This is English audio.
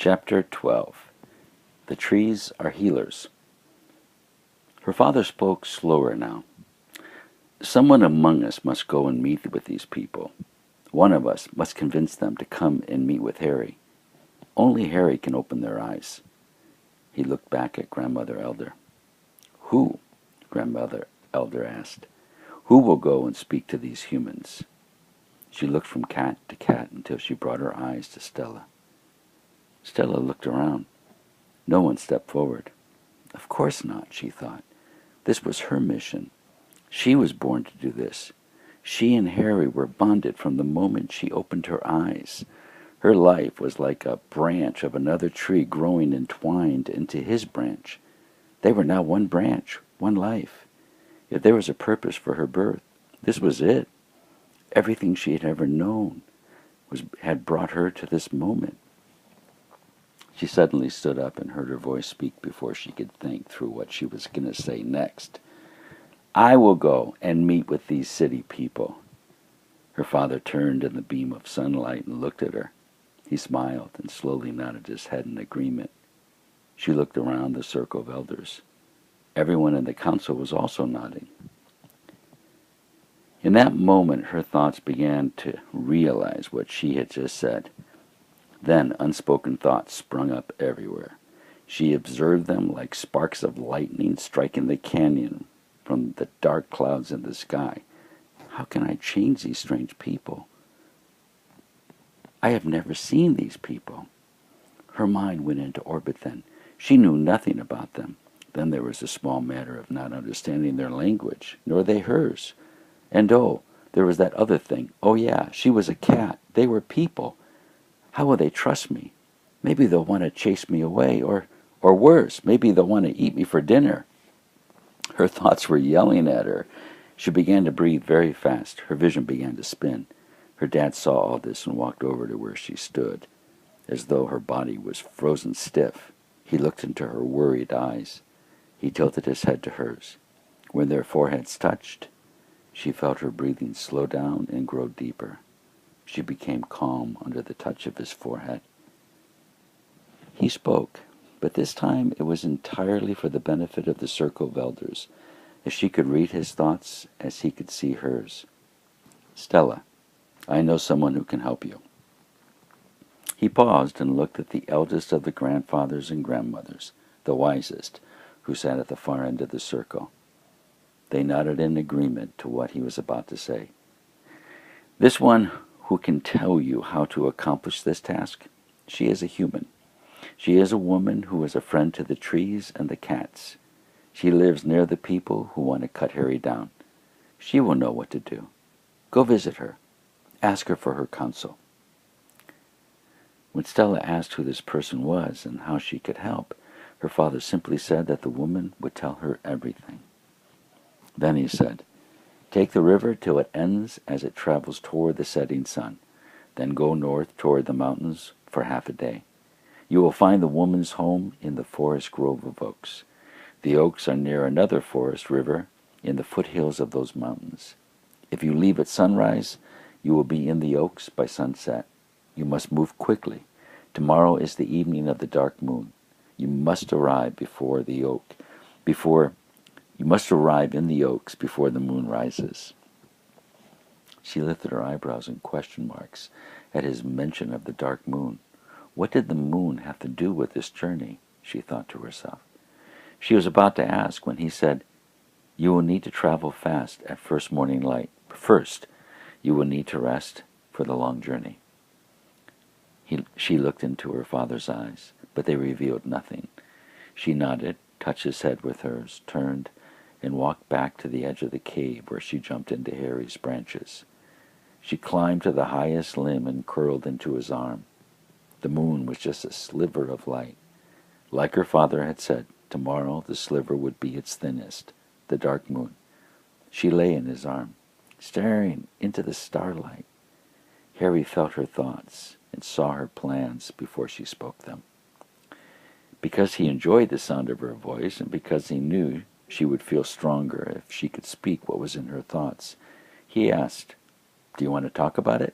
Chapter 12. The Trees Are Healers. Her father spoke slower now. Someone among us must go and meet with these people. One of us must convince them to come and meet with Harry. Only Harry can open their eyes. He looked back at Grandmother Elder. Who? Grandmother Elder asked. Who will go and speak to these humans? She looked from cat to cat until she brought her eyes to Stella. Stella looked around. No one stepped forward. Of course not, she thought. This was her mission. She was born to do this. She and Harry were bonded from the moment she opened her eyes. Her life was like a branch of another tree growing entwined into his branch. They were now one branch, one life. If there was a purpose for her birth, this was it. Everything she had ever known had brought her to this moment. She suddenly stood up and heard her voice speak before she could think through what she was going to say next. I will go and meet with these city people. Her father turned in the beam of sunlight and looked at her. He smiled and slowly nodded his head in agreement. She looked around the circle of elders. Everyone in the council was also nodding. In that moment, her thoughts began to realize what she had just said. Then unspoken thoughts sprung up everywhere. She observed them like sparks of lightning striking the canyon from the dark clouds in the sky. How can I change these strange people? I have never seen these people. Her mind went into orbit then. She knew nothing about them. Then there was the small matter of not understanding their language, nor they hers. And there was that other thing. Oh yeah, she was a cat. They were people. How will they trust me? Maybe they'll want to chase me away, or worse, maybe they'll want to eat me for dinner. Her thoughts were yelling at her. She began to breathe very fast. Her vision began to spin. Her dad saw all this and walked over to where she stood, as though her body was frozen stiff. He looked into her worried eyes. He tilted his head to hers. When their foreheads touched, she felt her breathing slow down and grow deeper. She became calm under the touch of his forehead. He spoke, but this time it was entirely for the benefit of the circle of elders, as she could read his thoughts as he could see hers. Stella, I know someone who can help you. He paused and looked at the eldest of the grandfathers and grandmothers, the wisest, who sat at the far end of the circle. They nodded in agreement to what he was about to say. This one who can tell you how to accomplish this task, she is a human. She is a woman who is a friend to the trees and the cats. She lives near the people who want to cut Harry down. She will know what to do. Go visit her. Ask her for her counsel. When Stella asked who this person was and how she could help, her father simply said that the woman would tell her everything. Then he said, take the river till it ends as it travels toward the setting sun. Then go north toward the mountains for half a day. You will find the woman's home in the forest grove of oaks. The oaks are near another forest river in the foothills of those mountains. If you leave at sunrise, you will be in the oaks by sunset. You must move quickly. Tomorrow is the evening of the dark moon. You must arrive You must arrive in the oaks before the moon rises. She lifted her eyebrows in question marks at his mention of the dark moon. What did the moon have to do with this journey? She thought to herself. She was about to ask when he said, you will need to travel fast at first morning light. First, you will need to rest for the long journey. She looked into her father's eyes, but they revealed nothing. She nodded, touched his head with hers, turned, and walked back to the edge of the cave where she jumped into Harry's branches. She climbed to the highest limb and curled into his arm. The moon was just a sliver of light. Like her father had said, tomorrow the sliver would be its thinnest, the dark moon. She lay in his arm, staring into the starlight. Harry felt her thoughts and saw her plans before she spoke them. Because he enjoyed the sound of her voice and because he knew she would feel stronger if she could speak what was in her thoughts, he asked, do you want to talk about it?